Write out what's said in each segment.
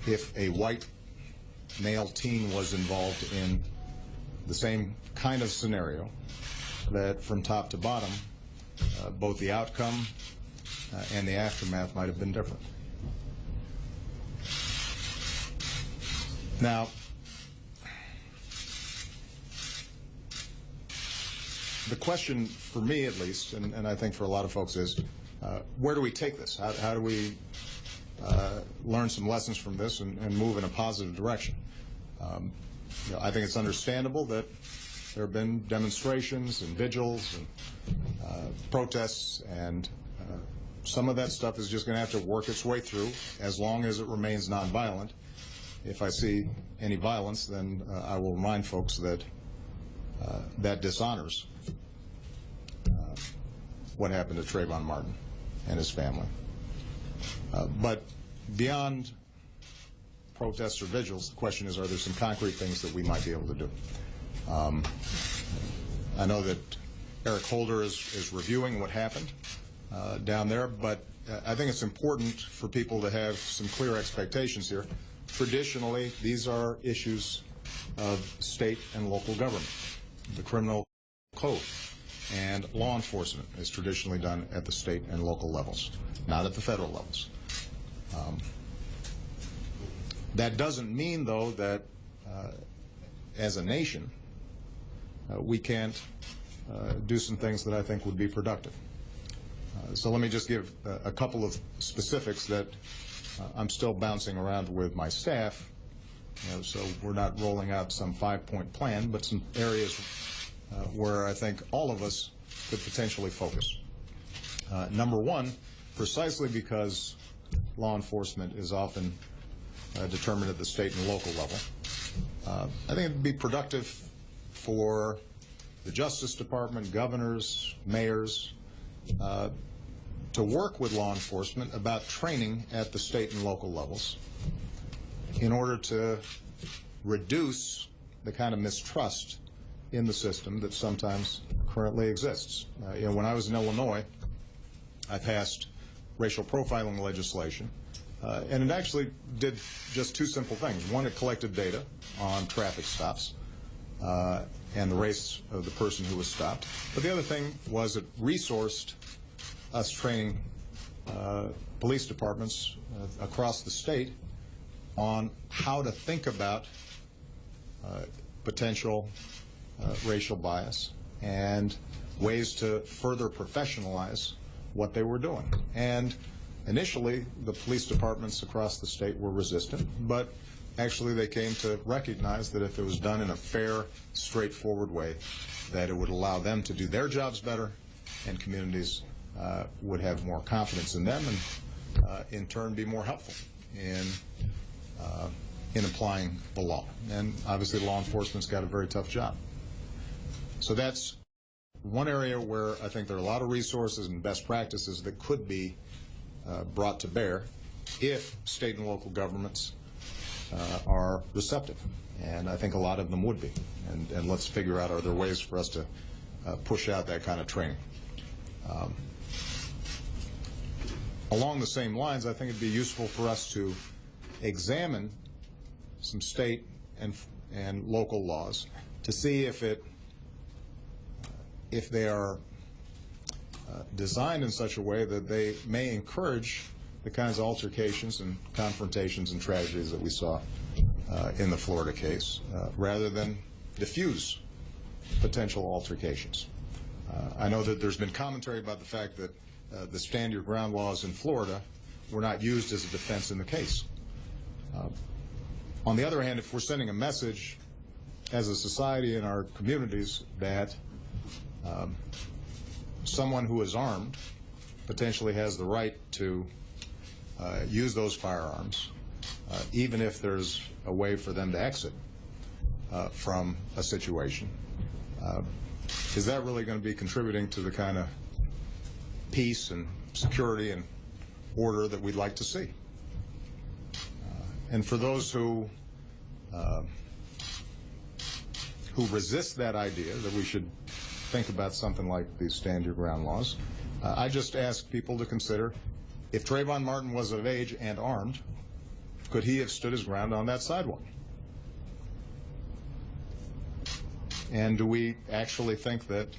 if a white male teen was involved in the same kind of scenario, that from top to bottom, both the outcome and the aftermath might have been different. Now, the question for me at least, and I think for a lot of folks, is where do we take this? How do we learn some lessons from this and move in a positive direction? I think it's understandable that there have been demonstrations and vigils and protests, and some of that stuff is just going to have to work its way through as long as it remains nonviolent. If I see any violence, then I will remind folks that that dishonors what happened to Trayvon Martin and his family. But beyond protests or vigils, the question is, are there some concrete things that we might be able to do? I know that Eric Holder is reviewing what happened down there, but I think it's important for people to have some clear expectations here. Traditionally, these are issues of state and local government. The criminal code and law enforcement is traditionally done at the state and local levels, not at the federal levels. That doesn't mean, though, that as a nation, we can't do some things that I think would be productive. So let me just give a couple of specifics that I'm still bouncing around with my staff. So we're not rolling out some 5-point plan, but some areas where I think all of us could potentially focus. Number one, precisely because law enforcement is often determined at the state and local level, I think it would be productive for the Justice Department, governors, mayors, to work with law enforcement about training at the state and local levels in order to reduce the kind of mistrust in the system that sometimes currently exists. When I was in Illinois, I passed racial profiling legislation, and it actually did just two simple things. One, it collected data on traffic stops and the race of the person who was stopped. But the other thing was it resourced us training police departments across the state on how to think about potential racial bias and ways to further professionalize what they were doing. And initially, the police departments across the state were resistant, but actually they came to recognize that if it was done in a fair, straightforward way, that it would allow them to do their jobs better, and communities would have more confidence in them, and in turn be more helpful in applying the law. And obviously law enforcement's got a very tough job. So that's one area where I think there are a lot of resources and best practices that could be brought to bear if state and local governments are receptive. And I think a lot of them would be. And let's figure out, are there ways for us to push out that kind of training. Along the same lines, I think it'd be useful for us to examine some state and local laws to see if they are designed in such a way that they may encourage the kinds of altercations and confrontations and tragedies that we saw in the Florida case, rather than diffuse potential altercations. I know that there's been commentary about the fact that the stand your ground laws in Florida were not used as a defense in the case. On the other hand, if we're sending a message as a society in our communities that someone who is armed potentially has the right to use those firearms, even if there's a way for them to exit from a situation, is that really going to be contributing to the kind of peace and security and order that we'd like to see? And for those who resist that idea that we should think about something like these stand your ground laws, I just ask people to consider, if Trayvon Martin was of age and armed, could he have stood his ground on that sidewalk? And do we actually think that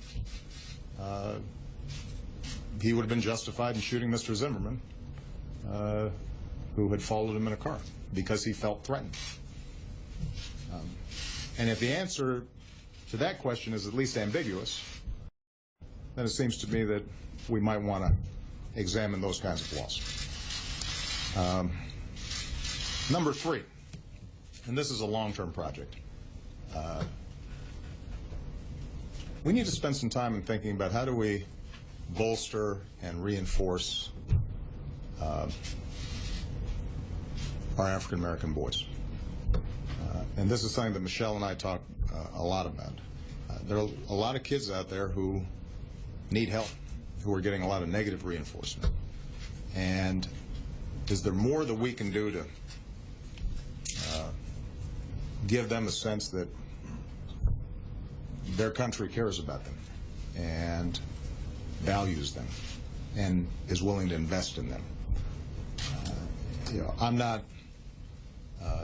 he would have been justified in shooting Mr. Zimmerman, who had followed him in a car, because he felt threatened? And if the answer to that question is at least ambiguous, then it seems to me that we might want to examine those kinds of laws. Number 3, and this is a long-term project. We need to spend some time in thinking about how do we bolster and reinforce our African-American boys. And this is something that Michelle and I talk a lot about. There are a lot of kids out there who need help, who are getting a lot of negative reinforcement. And is there more that we can do to give them a sense that their country cares about them and values them and is willing to invest in them? I'm not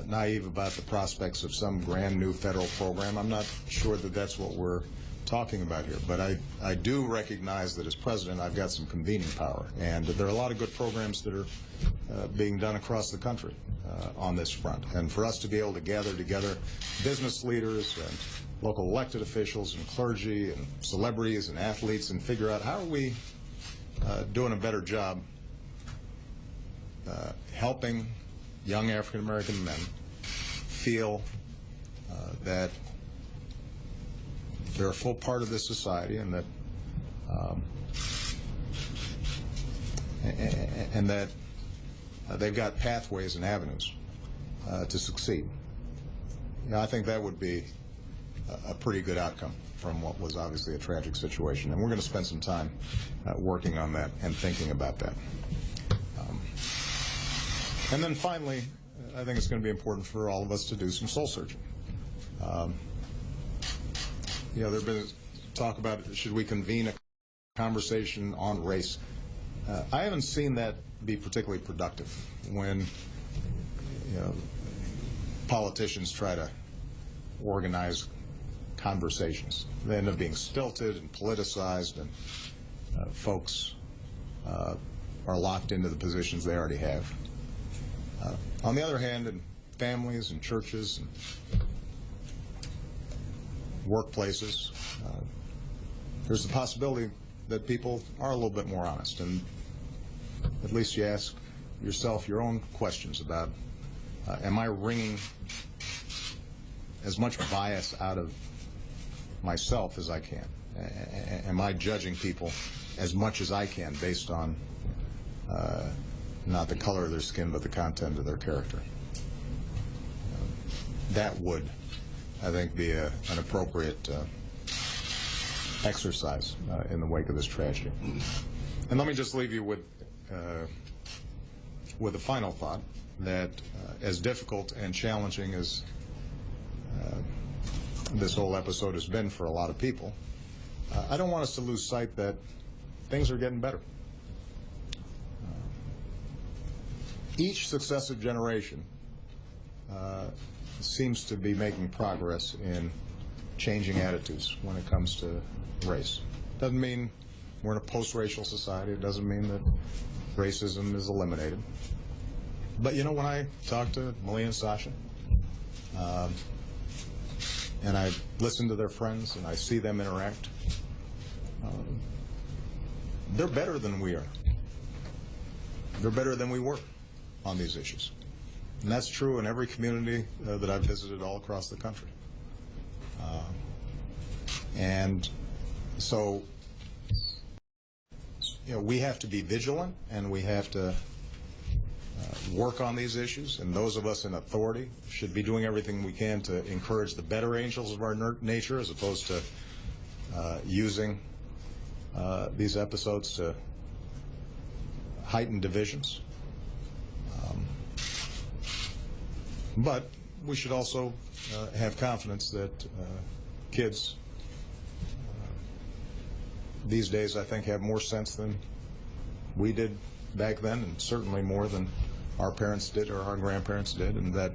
naive about the prospects of some brand new federal program. I'm not sure that that's what we're talking about here, but I do recognize that as president I've got some convening power, and there are a lot of good programs that are being done across the country on this front. And for us to be able to gather together business leaders and local elected officials and clergy and celebrities and athletes and figure out how are we doing a better job helping young African-American men feel that they're a full part of this society, and that they've got pathways and avenues to succeed. I think that would be a pretty good outcome from what was obviously a tragic situation, and we're going to spend some time working on that and thinking about that. And then finally, I think it's going to be important for all of us to do some soul searching. There's been talk about should we convene a conversation on race. I haven't seen that be particularly productive when politicians try to organize conversations. They end up being stilted and politicized, and folks are locked into the positions they already have. On the other hand, in families and churches and workplaces, there's the possibility that people are a little bit more honest, and at least you ask yourself your own questions about, am I wringing as much bias out of myself as I can? Am I judging people as much as I can based on not the color of their skin, but the content of their character? That would, I think, be an appropriate exercise in the wake of this tragedy. And let me just leave you with a final thought, that as difficult and challenging as this whole episode has been for a lot of people, I don't want us to lose sight that things are getting better. Each successive generation seems to be making progress in changing attitudes when it comes to race. Doesn't mean we're in a post-racial society. It doesn't mean that racism is eliminated. But when I talk to Malia and Sasha, and I listen to their friends and I see them interact, they're better than we are. They're better than we were on these issues. And that's true in every community that I've visited all across the country. And so, we have to be vigilant, and we have to work on these issues, and those of us in authority should be doing everything we can to encourage the better angels of our nature, as opposed to using these episodes to heighten divisions. But we should also have confidence that kids these days, I think, have more sense than we did back then, and certainly more than our parents did or our grandparents did, and that